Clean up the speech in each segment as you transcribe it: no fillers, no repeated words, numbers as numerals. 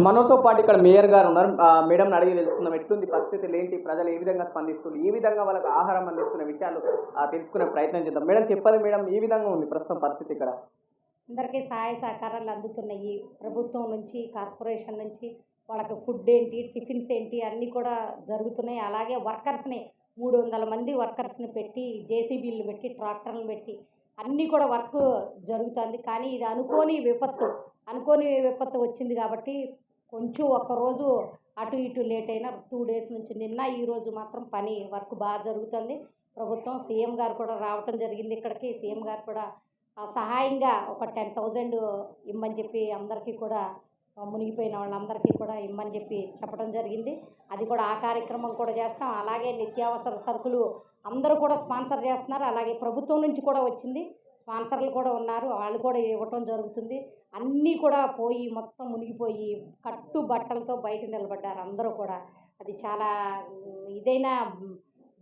మనతో పాటు ఇక్కడ మేయర్ గారు ఉన్నారు. మేడంని అడిగి తెలుసుకుందాం ఎట్లుంది పరిస్థితులు ఏంటి, ప్రజలు ఏ విధంగా స్పందిస్తున్నారు, ఏ విధంగా వాళ్ళకి ఆహారం అందిస్తున్న విషయాలు తెలుసుకునే ప్రయత్నం చేద్దాం. మేడం చెప్పాలి మేడం, ఏ విధంగా ఉంది ప్రస్తుతం పరిస్థితి ఇక్కడ? అందరికీ సహాయ సహకారాలు అందుతున్నాయి. ప్రభుత్వం నుంచి, కార్పొరేషన్ నుంచి వాళ్ళకి ఫుడ్ ఏంటి, టిఫిన్స్ ఏంటి అన్నీ కూడా జరుగుతున్నాయి. అలాగే వర్కర్స్ని 300 మంది వర్కర్స్ని పెట్టి, జేసీబీలు పెట్టి, ట్రాక్టర్లు పెట్టి అన్నీ కూడా వర్క్ జరుగుతుంది. కానీ ఇది అనుకోని విపత్తు వచ్చింది కాబట్టి కొంచెం ఒక్కరోజు అటు ఇటు లేట్ అయినా 2 డేస్ నుంచి నిన్న ఈరోజు మాత్రం వర్క్ బాగా జరుగుతుంది. ప్రభుత్వం సీఎం గారు కూడా రావటం జరిగింది ఇక్కడికి. సీఎం గారు కూడా సహాయంగా ఒక 10,000 ఇమ్మని చెప్పి అందరికీ కూడా మునిగిపోయిన వాళ్ళందరికీ కూడా ఇమ్మని చెప్పి చెప్పడం జరిగింది. అది కూడా ఆ కార్యక్రమం కూడా చేస్తాం. అలాగే నిత్యావసర సరుకులు అందరూ కూడా స్పాన్సర్ చేస్తున్నారు. అలాగే ప్రభుత్వం నుంచి కూడా వచ్చింది, స్పాన్సర్లు కూడా ఉన్నారు, వాళ్ళు కూడా ఇవ్వటం జరుగుతుంది. అన్నీ కూడా పోయి మొత్తం మునిగిపోయి కట్టు బట్టలతో బయట నిలబడ్డారు అందరూ కూడా. అది చాలా ఇదైనా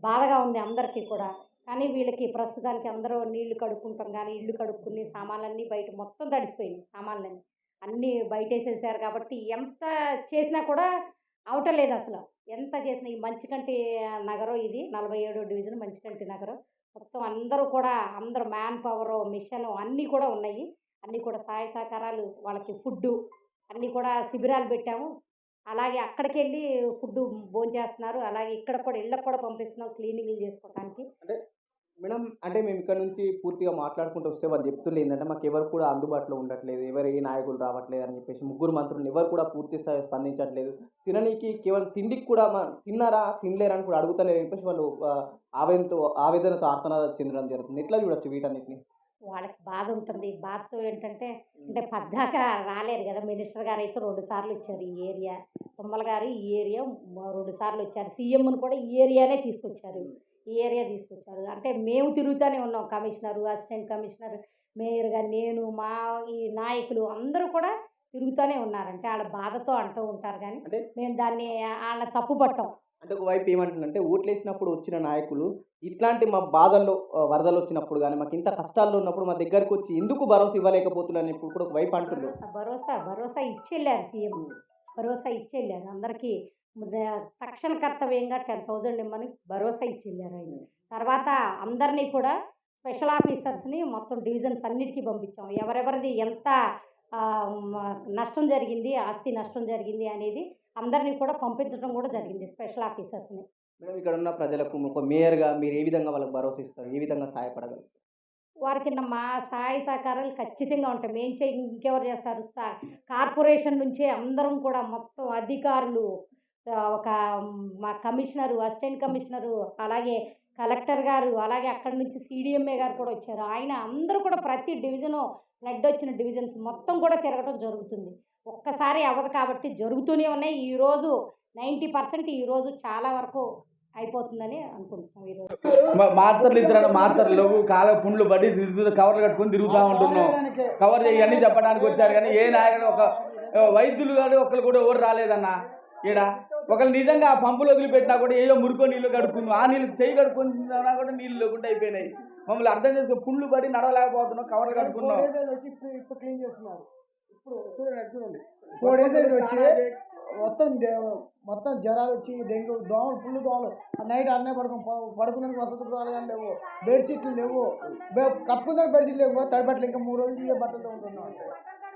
బాధగా ఉంది అందరికీ కూడా. కానీ వీళ్ళకి ప్రస్తుతానికి అందరూ నీళ్లు కడుక్కుంటాం కానీ ఇల్లు కడుక్కుని సామాన్లన్నీ బయట మొత్తం తడిసిపోయినాయి. సామాన్లన్నీ అన్నీ బయటేసేసారు కాబట్టి ఎంత చేసినా కూడా అవటలేదు అసలు. ఎంత చేసినా ఈ మంచికంటి నగరం, ఇది 47వ డివిజన్ మంచికంటి నగరం. మొత్తం అందరూ మ్యాన్ పవరు, మిషన్ అన్నీ కూడా ఉన్నాయి. అన్నీ కూడా సహాయ సహకారాలు, వాళ్ళకి ఫుడ్డు అన్నీ కూడా శిబిరాలు పెట్టాము. అలాగే అక్కడికి వెళ్ళి ఫుడ్డు భోంచేస్తున్నారు. అలాగే ఇక్కడ కూడా ఇళ్ళకు కూడా పంపిస్తున్నాం క్లీనింగ్లు చేసుకోవడానికి. మేడం అంటే మేము ఇక్కడ నుంచి పూర్తిగా మాట్లాడుకుంటూ వస్తే వాళ్ళు చెప్తున్నారు ఏంటంటే మాకు ఎవరు కూడా అందుబాటులో ఉండట్లేదు, ఎవరు ఏ నాయకులు రావట్లేదు అని చెప్పేసి. 3 మంత్రులు ఎవరు కూడా పూర్తి స్థాయి స్పందించట్లేదు. తిననీకి కేవలం తిండికి కూడా తిన్నారా తినలేరని కూడా అడుగుతలేరు అని చెప్పేసి వాళ్ళు ఆవేదనతో ఆర్తనాదాలు చెందడం జరుగుతుంది. ఎట్లా చూడొచ్చు వీటన్నిటిని? వాళ్ళకి బాధ ఉంటుంది. బాధతో ఏంటంటే అంటే పద్దాక రాలేరు కదా. మినిస్టర్ గారు అయితే 2 సార్లు వచ్చారు ఈ ఏరియా. తుమ్మల గారు ఈ ఏరియా 2 సార్లు వచ్చారు. సీఎంను కూడా ఈ ఏరియానే తీసుకొచ్చారు. ఈ ఏరియా తీసుకొచ్చారు. అంటే మేము తిరుగుతూనే ఉన్నాం. కమిషనరు, అసిస్టెంట్ కమిషనర్, మేయర్గా నేను, మా ఈ నాయకులు అందరూ కూడా తిరుగుతూనే ఉన్నారంటే వాళ్ళ బాధతో అంటూ ఉంటారు. కానీ అంటే మేము దాన్ని వాళ్ళ తప్పు పట్టాం. అంటే ఒకవైపు ఏమంటుందంటే ఓట్లేసినప్పుడు వచ్చిన నాయకులు ఇట్లాంటి మా బాధల్లో వరదలు వచ్చినప్పుడు కానీ మాకు ఇంత కష్టాల్లో ఉన్నప్పుడు మా దగ్గరకు వచ్చి ఎందుకు భరోసా ఇవ్వలేకపోతున్నారు అని ఇప్పుడు కూడా ఒకవైపు అంటున్నారు. భరోసా ఇచ్చెళ్ళారు సీఎం. భరోసా ఇచ్చెళ్ళారు అందరికీ. తక్షణ కర్తవ్యంగా 10,000 ఇమ్మని భరోసా ఇచ్చెళ్ళారు ఆయన. తర్వాత అందరినీ కూడా స్పెషల్ ఆఫీసర్స్ని మొత్తం డివిజన్స్ అన్నిటికీ పంపించాం. ఎవరెవరిది ఎంత నష్టం జరిగింది, ఆస్తి నష్టం జరిగింది అనేది అందరినీ కూడా పంపించడం కూడా జరిగింది స్పెషల్ ఆఫీసర్స్ని. మేడం ఇక్కడ ఉన్న ప్రజలకు ఒక మేయర్గా మీరు ఏ విధంగా వాళ్ళకి భరోసా ఇస్తారు, ఏ విధంగా సహాయపడగలరు? వారికి మా సహాయ సహకారాలు ఖచ్చితంగా ఉంటాయి. ఇంకెవరు చేస్తారు? కార్పొరేషన్ నుంచే అందరం కూడా మొత్తం అధికారులు, ఒక మా కమిషనరు, అసిస్టెంట్ కమిషనరు, అలాగే కలెక్టర్ గారు, అలాగే అక్కడి నుంచి సీడీఎంఏ గారు కూడా వచ్చారు. ఆయన అందరూ కూడా ప్రతి డివిజను, ఫ్లడ్ వచ్చిన డివిజన్స్ మొత్తం కూడా తిరగడం జరుగుతుంది. ఒక్కసారి అవ్వదు కాబట్టి జరుగుతూనే ఉన్నాయి. ఈరోజు 90% ఈరోజు చాలా వరకు అయిపోతుందని అనుకుంటున్నాం. ఈరోజు మాత్రలు ఇద్దరు మాత్రలు కాల పుండ్లు పడి కవర్లు కట్టుకొని తిరుగుతూ ఉంటున్నాం. కవర్ ఇవన్నీ చెప్పడానికి వచ్చారు కానీ ఏ నాయకుడు ఒక వైద్యులు కానీ ఒకరు కూడా ఎవరు రాలేదన్న. ఈడ ఒకళ్ళు నిజంగా ఆ పంపులు వదిలిపెట్టినా కూడా ఏదో మురుకో నీళ్ళు కడుక్కున్నాం. ఆ నీళ్ళు చేయి కడుక్కున్నా కూడా నీళ్ళు లేకుండా అయిపోయినాయి. మమ్మల్ని అర్థం చేసుకుని పుండ్లు పడి నడవలేకపోతున్నాం. కవర్లు కట్టుకున్నాం. ఇప్పుడు క్లీన్ చేస్తున్నారు. ఇప్పుడు చూడండి 4 days వచ్చి మొత్తం జ్వరాలు వచ్చి డెంగ్యూ, దోమలు, ఫుల్ దోమలు. నైట్ అన్నే పడుకునే వసతులు కానీ లేవు, బెడ్షీట్లు లేవు, కప్పుకున్న బెడ్షీట్లు లేవు, తడిబట్టలు ఇంకా 3 రోజులు ఇవే బట్టలు ఉంటున్నాం.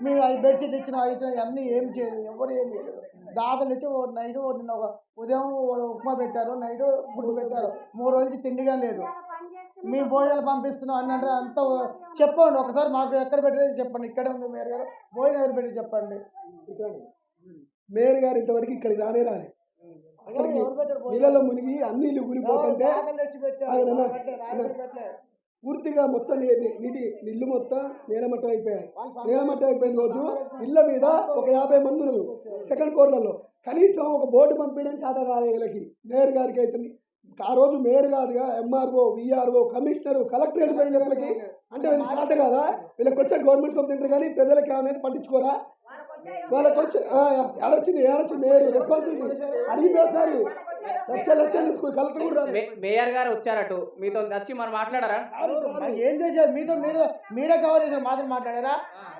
మేము అవి బెడ్షీట్లు ఇచ్చిన అయితే అన్నీ ఏం చేయలేదు, ఎవరు ఏం చేయలేదు. దాదాపు ఇచ్చి నైట్ నిన్న ఉదయం ఉప్మా పెట్టారు, నైట్ ఫుడ్ పెట్టారు. 3 రోజులకి తిండిగా లేదు. మేము భోజనాలు పంపిస్తున్నాం అని అంటే అంత చెప్పండి. ఒకసారి మాకు ఎక్కడ పెట్టేది చెప్పండి. ఇక్కడే ఉంది మేయర్ గారు, భోజనం ఎవరు పెట్టి చెప్పండి. మేయర్ గారు ఇంతవరకు ఇక్కడికి రానే నీళ్ళలో మునిగి అన్ని ఇల్లు కూలిపోతుంటే పూర్తిగా మొత్తం ఇల్లు మొత్తం నేలమట్టం అయిపోయాయి. నేలమట్టం అయిపోయిన రోజు ఇళ్ళ మీద ఒక 50 మంది ఉన్నారు సెకండ్ ఫ్లోర్లలో. కనీసం ఒక బోర్డు పంపించడానికి చేత కాదు వీళ్ళకి. మేయర్ గారికి అయితే ఆ రోజు మేయర్ కాదుగా ఎంఆర్ఓ, విఆర్ఓ, కమిషనరు, కలెక్టరేట్ పోయిన వీళ్ళకి అంటే వీళ్ళకి చేత కాదా? వీళ్ళకి వచ్చే గవర్నమెంట్ సొంత తింటారు కానీ పెద్దలకి ఏమైనా పట్టించుకోరా? వాళ్ళకి వచ్చి ఏడొచ్చింది మేయర్ రెస్పాన్సిబిలిటీ అడిగిపోతారు. లక్షలు కలెక్టర్ కూడా మేయర్ గారు వచ్చారట, మీతో వచ్చి మనం మాట్లాడారా? ఏం చేశారు? మీరే కవర్ చేశారు, మాత్రం మాట్లాడారా?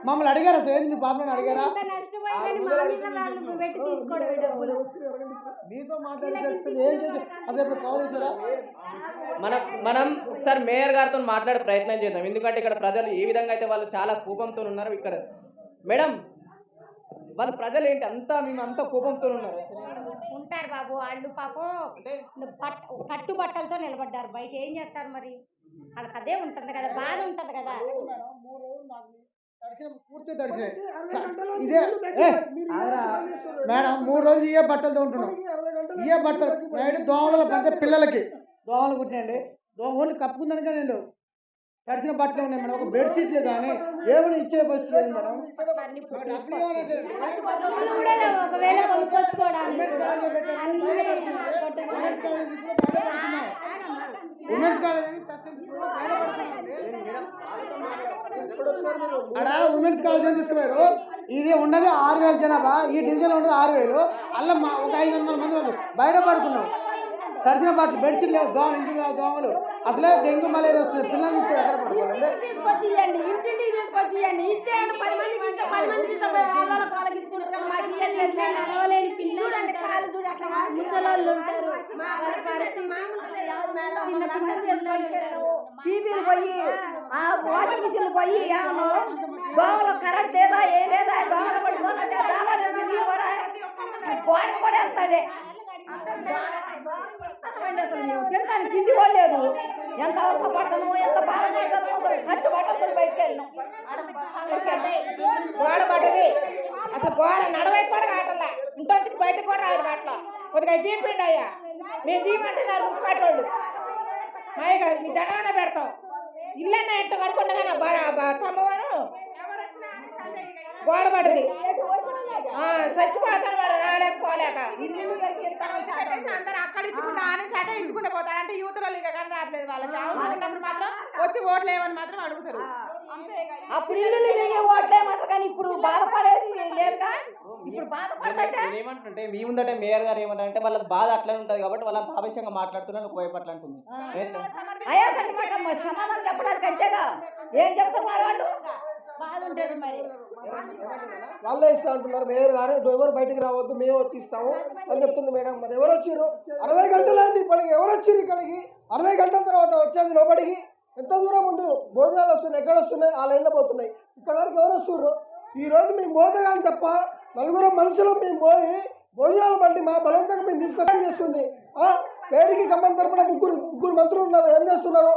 మమ్మల్ని అడిగారా అసలు ఏంది మీ పాపని అడిగారా? ఇంత నష్టపోయిందని మా మీద వాళ్ళు పెట్టి తీసుకోవడం డబ్బులు. మీతో మాట్లాడుతుంది ఏం చేసి అసలు ఇప్పుడు కాల్ చేశారా? మనం ఒకసారి మేయర్ గారితో మాట్లాడే ప్రయత్నం చేద్దాం, ఎందుకంటే ఇక్కడ ప్రజలు ఏ విధంగా అయితే వాళ్ళు చాలా కోపంతో ఉన్నారు. ఇక్కడ మేడం వాళ్ళ ప్రజలు ఏంటి అంతా మేము అంతా కోపంతో ఉన్నారు. ఉంటారు బాబు వాళ్ళు పాపం కట్టు బట్టలతో నిలబడ్డారు బయట, ఏం చేస్తారు మరి, వాళ్ళకి అదే ఉంటుంది కదా, బాధ ఉంటుంది కదా. పూర్తి తడిచినాయి ఇదే మేడం 3 రోజులు ఇవే బట్టలతో ఉంటున్నాం. ఇవే బట్టలు నైట్ దోమల పంచే పిల్లలకి దోమలు కుట్టినండి, ఓన్లీ కప్పుకుందానికే నేను తడిచిన బట్టలు ఉన్నాయి మేడం. ఒక బెడ్షీట్లు కానీ ఏమైనా ఇచ్చే పరిస్థితి లేదు మేడం. ఒకవేళ కొనుక్కొచ్చుకోవడానికి ఉమెన్స్ కాలేజ్ అక్కడ ఉమెన్స్ కాలేజ్ తీసుకున్నారు. ఇది ఉన్నది 6,000 జనాభా, ఈ డివిజన్లో ఉన్నది 6,000. అలా ఒక 500 మంది వాళ్ళు బయట పడుకున్నాం. తడిచిన బట్టలు బెడ్షీట్ లేవు, దోమలు అసలే డెంగ్యూ మలేరియా వస్తుంది. పిల్లలు తీసుకుని ఎక్కడ పడుకోవాలండి? ఇంటింటికి తీసుకొచ్చియండి, ఇస్తే 10 మంది నడవలేని పిల్లలు కాలు చూడు అట్లా ముసలోళ్ళు ఉంటారు, చిన్న చిన్న పిల్లలు టీవీలు పోయి వాషింగ్ మిషన్లు పోయి దోమలు కరెంట్ లేదా ఏ లేదా దోమలు పట్టుకొని గోడ కూడా వెళ్తాడే. అసలు మేము తినడానికి తిండి పోలేదు, ఎంత అవసరపడతాను ఎంత బాధపడతాను. కట్టుబట్టలతో బయటకు వెళ్ళినాం, గోడ పడ్డది అసలు గోడ నడవైపు కూడా కావట్లే, ఇంటి బయటకు కూడా రాదు అట్లా. కొద్దిగా దీపండి అయ్యా, మేము దీపంటున్నారు ముట్టుపట్టేవాళ్ళు. మాయగా మీ దండగానే పెడతాం, ఇల్లన్నా ఎట్ట కడుకుండగా తమ్మవారు గోడ పడ్డది, చచ్చిపోతాను వాడు రాలేకపోలేక. అందరూ అక్కడ ఇచ్చుకుంటే ఆయన చట ఇచ్చుకుంటే పోతారు, అంటే యూత్ వాళ్ళు ఇక కానీ రావట్లేదు. వాళ్ళకి ఉన్నప్పుడు మాత్రం వచ్చి ఓట్లు వేయమని మాత్రం అడుగుతారు. అప్పుడు ఇల్లు తిరిగి ఓట్లేమంటారు, కానీ ఇప్పుడు బాధపడేది లేదుగా. ఇప్పుడు బాధపడే ఏమంటుంటే మీ ముందంటే మేయర్ గారు ఏమంటారంటే వాళ్ళ బాధ అట్లనే ఉంటుంది కాబట్టి వాళ్ళ ఆవేశంగా మాట్లాడుతున్నారు, కోయపట్ల అంటుంది. అయ్యా సమాధానం చెప్పడానికి అంతేగా, ఏం చెప్తున్నారు వాళ్ళు, బాధ ఉంటుంది మరి. వాళ్ళే ఇస్తా అంటున్నారు మేయర్ గారు, ఎవరు బయటికి రావద్దు మేము వచ్చి ఇస్తాము అని చెప్తుంది మేడం. మరి ఎవరు వచ్చారు? 60 గంటలు అండి ఇప్పటికి. ఎవరు వచ్చారు ఇక్కడికి? 60 గంటల తర్వాత వచ్చేది లోపలికి. ఎంత దూరం ముందు భోజనాలు వస్తున్నాయి, ఎక్కడ వస్తున్నాయి? ఆ లైన్లో పోతున్నాయి. ఇక్కడ వరకు ఎవరు వస్తున్నారు? ఈ రోజు మేము భోజనాలు తప్ప 4 మనుషులు మేము పోయి భోజనాలు బట్టి మా బలంగా మేము తీసుకొని చేస్తుంది. పేరుకి ఖమ్మం తరపున ముగ్గురు మంత్రులు ఉన్నారు, ఏం చేస్తున్నారు?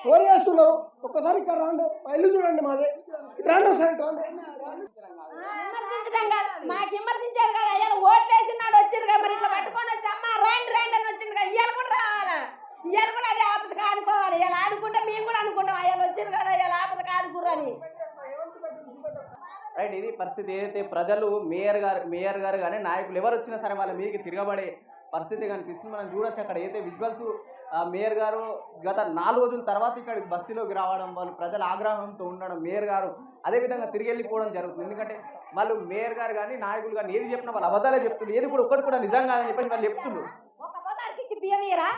ఎవరు చేస్తున్నారు? ఒక్కసారి ఇక్కడ రాండి, మా ఇల్లు చూడండి మాది. రాండి ఒకసారి రాండి. మాకు విమర్శించారు కదా, అయ్యా ఓట్లు వేసినాడు వచ్చింది కదా, మరి ఇట్లా పట్టుకొని వచ్చి అమ్మ రండి రండి అని వచ్చింది కదా, ఇవాళ కూడా రావాలా? ఇవాళ కూడా అదే ఆపదకి ఆదుకోవాలి. ఇలా ఆదుకుంటే మేము కూడా అనుకుంటాం, అయ్యాలు వచ్చింది కదా ఇలా ఆపదకి ఆదుకుర్రని. రైట్, ఇది పరిస్థితి. ఏదైతే ప్రజలు మేయర్ గారు కానీ నాయకులు ఎవరు వచ్చినా సరే వాళ్ళ మీదకి తిరగబడే పరిస్థితి కనిపిస్తుంది. మనం చూడొచ్చు అక్కడ ఏదైతే విజువల్స్ మేయర్ గారు గత 4 రోజుల తర్వాత ఇక్కడ బస్తీలోకి రావడం, వాళ్ళు ప్రజల ఆగ్రహంతో ఉండడం, మేయర్ గారు అదేవిధంగా తిరిగి వెళ్ళిపోవడం జరుగుతుంది. ఎందుకంటే వాళ్ళు మేయర్ గారు కానీ నాయకులు కానీ ఏది చెప్పినా వాళ్ళు అబద్ధాలే చెప్తున్నారు, ఏది కూడా ఒక్కటి కూడా నిజం కాదని చెప్పేసి వాళ్ళు చెప్తున్నారు. ఒక బజార్కి ఇచ్చి బియ్యం ఇయ్యరా,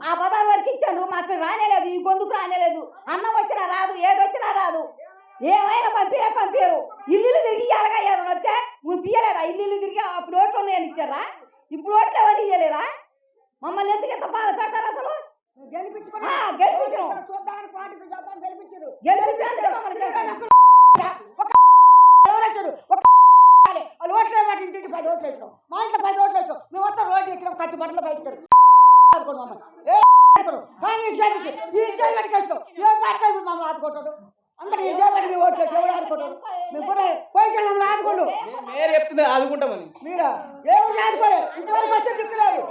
ఆ బజార్ వరకు ఇచ్చాను, మాకు రానేలేదు, ఈ గొంతుకు రానేలేదు. అన్నం వచ్చినా రాదు, ఏది వచ్చినా రాదు, ఏమైనా పంపారు. ఇల్లు తిరిగి ఇవ్వాలగా ఏదైనా వస్తే నువ్వు పియ్యలేదా? ఇల్లు తిరిగి అప్పుడు ఓట్లు ఉన్నాయని ఇచ్చారా, ఇప్పుడు ఓట్లు ఎవరు ఇయ్యలేదా? మమ్మల్ని ఎందుకు ఎంత బాధ పెట్టారు? అసలు వాళ్ళు ఓట్లు వేయమంటే ఇంటికి 10 ఓట్లు వేసాం, మా ఇంట్లో 10 ఓట్లు వేసాం. మేము మొత్తం రోడ్డు ఎక్కినాం, కట్టు బట్టలు బయటకు మమ్మల్ని ఆదుకుంటాడు. అందరూ విజయవాడ ఓట్లు వేసి ఎవరు ఆదుకుంటాడు? మేము కూడా పోయి మమ్మల్ని ఆదుకోండు. మేయర్ చెప్తుంది ఆదుకుంటామని, మీరా ఎవరు ఆదుకోలేదు, ఇంతవరకు వచ్చే దిక్కులేదు.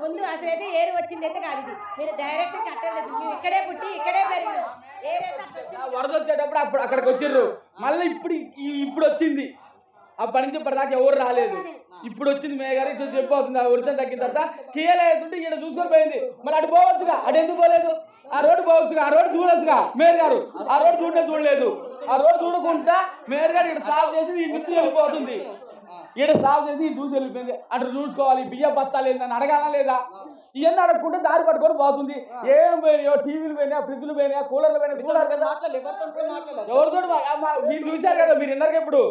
ముందు అసలైతే ఏరు వచ్చింది అయితే కాదు, ఇది మీరు డైరెక్ట్ కట్టలేదు. మేము ఇక్కడే పుట్టి ఇక్కడే పెరిగినాం. వరద వచ్చేటప్పుడు అప్పుడు అక్కడికి వచ్చిర్రు, మళ్ళీ ఇప్పుడు వచ్చింది. అప్పటి నుంచి ఇప్పటిదాకా ఎవరు రాలేదు. ఇప్పుడు వచ్చింది మేయర్ గారు, ఇటు చెప్పవుతుంది. ఆ వర్షం తగ్గిన తర్వాత కీయలేదుంటే ఇక్కడ చూసుకొని పోయింది. మళ్ళీ అటు పోవచ్చుగా, అటు ఎందుకు పోలేదు? ఆ రోడ్డు పోవచ్చుగా, ఆ రోడ్డు చూడొచ్చుగా. మేయర్ గారు ఆ రోడ్డు చూడలేదు. ఆ రోడ్డు చూడకుండా మేయర్ గారు ఇక్కడ సాఫ్ చేసి ఈ మిషన్ వెళ్ళిపోతుంది. ఈడ సాగు చేసి చూసి వెళ్ళిపోయింది అటు చూసుకోవాలి బియ్య బస్తాలు ఏందని అడగాలా లేదా ఇవన్నీ అడగకుండా దారి పట్టుకొని పోతుంది. ఏం పోయినాయో టీవీలు పోయినా ఫ్రిడ్జ్లు పోయినా కూలర్లు పోయినా చూడాలి కదా ఎవరితో మీరు చూశారు కదా మీరు విన్నారు ఇప్పుడు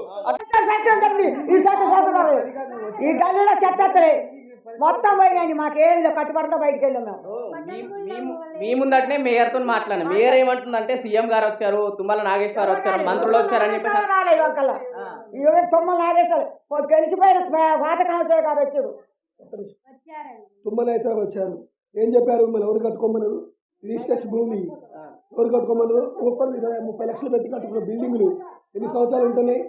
ఈ గల్లీలో చెత్త మొత్తం పోయినాయండి మాకేం కట్టుబడితో బయటకు వెళ్ళాం మేము. మీ ముందటనే మేయర్తో మాట్లాడాను. మేయర్ ఏమంటుందంటే సీఎం గారు వచ్చారు, తుమ్మల నాగేశ్వరరావు వచ్చారు, మంత్రులు వచ్చారని చెప్పేసి రాలేదు ఒకళ్ళ తొమ్మలు నాగేశారు గెలిచిపోయిన పాత కౌన్సిలర్ గారు వచ్చారు. తుమ్మలైతే వచ్చారు. ఏం చెప్పారు? మనం ఎవరు కట్టుకోమన్నారు? రిజిస్ట్రేషన్ భూమి ఎవరు కట్టుకోమన్నారు? ఒక్కరు 20-30 లక్షలు పెట్టి కట్టుకున్న బిల్డింగ్లు ఎన్ని సంవత్సరాలు ఉంటున్నాయి?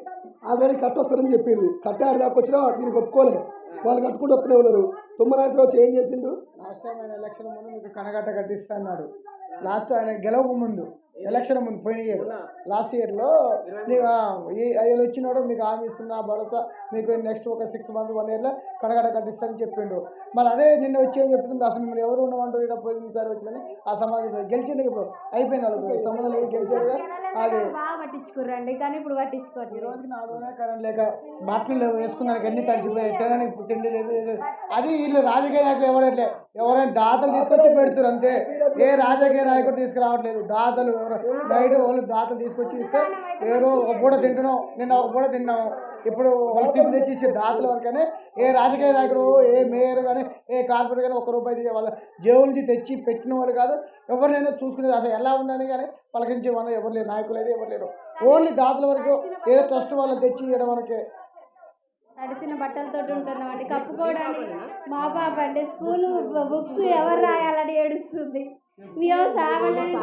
ఆల్రెడీ కట్టొస్తారని చెప్పారు. కట్టారు దాకా వచ్చినా దీనికి ఒప్పుకోలేదు. వాళ్ళు కట్టుకుంటూ వస్తూనే ఉన్నారు. తుమ్మరాజు వచ్చి ఏం చేసిండు? లాస్ట్ టైం ఆయన ఎలక్షన్ ముందు మీకు కనగట్ట కట్టిస్తా అన్నాడు. లాస్ట్ ఆయన గెలవక ముందు ఎలక్షన్ ముందు పోయిన ఇయర్ లాస్ట్ ఇయర్లో ఆయన వచ్చినాడు మీకు హామీ ఇస్తున్నా భరోసా మీకు నెక్స్ట్ ఒక 6 months 1 yearలో కనగట్ట కట్టిస్తానని చెప్పిండు. మరి అదే నిన్న వచ్చి ఏం చెప్తుంది? అసలు మీరు ఎవరు ఉన్నవాళ్ళు ఇక్కడ పోయినసారి వచ్చిందని ఆ సమాజం గెలిచింది. ఇప్పుడు అయిపోయింది వాళ్ళకి సంబంధం లేదు గెలిచేది. అది బాగా పట్టించుకోరండి కానీ ఇప్పుడు పట్టించుకోవట్లేదు. ఈ రోజుకి 4 రోజులే కరెంట్ లేక బాటిల్ వేసుకున్నానికి ఎన్ని తడిచిపోయాయి తినడానికి తిండి లేదు. అది వీళ్ళు రాజకీయ నాయకులు ఎవరైనా దాతలు తీసుకొచ్చి పెడుతున్నారు అంతే. ఏ రాజకీయ నాయకుడు తీసుకురావట్లేదు. దాతలు నైట్ వాళ్ళు దాతలు తీసుకొచ్చి ఇస్తే ఎవరో ఒక పూట తింటున్నాం, నిన్న ఒక పూట తిన్నాము. ఇప్పుడు వాళ్ళు టిఫిన్ తెచ్చి ఇచ్చే దాతల వరకనే ఏ రాజకీయ నాయకుడు ఏ మేయర్ కానీ ఏ కార్పొరేట్ కానీ ₹1 వాళ్ళ జేబు నుంచి తెచ్చి పెట్టిన వాళ్ళు కాదు. ఎవరినైనా చూసుకునేది అసలు ఎలా ఉందని కానీ పలకరించే వాళ్ళు ఎవరు లేరు. నాయకులు అయితే ఎవరు లేరు. ఓన్లీ దాతల వరకు ఏదో ట్రస్ట్ వాళ్ళని తెచ్చి ఇవ్వడం మనకే. తడిసిన బట్టలతో ఉంటున్నామండి కప్పుకోవడానికి. మా పాప అంటే స్కూల్ బుక్స్ ఎవరు రాయాలని ఏడుస్తుంది. మేము సామాన్య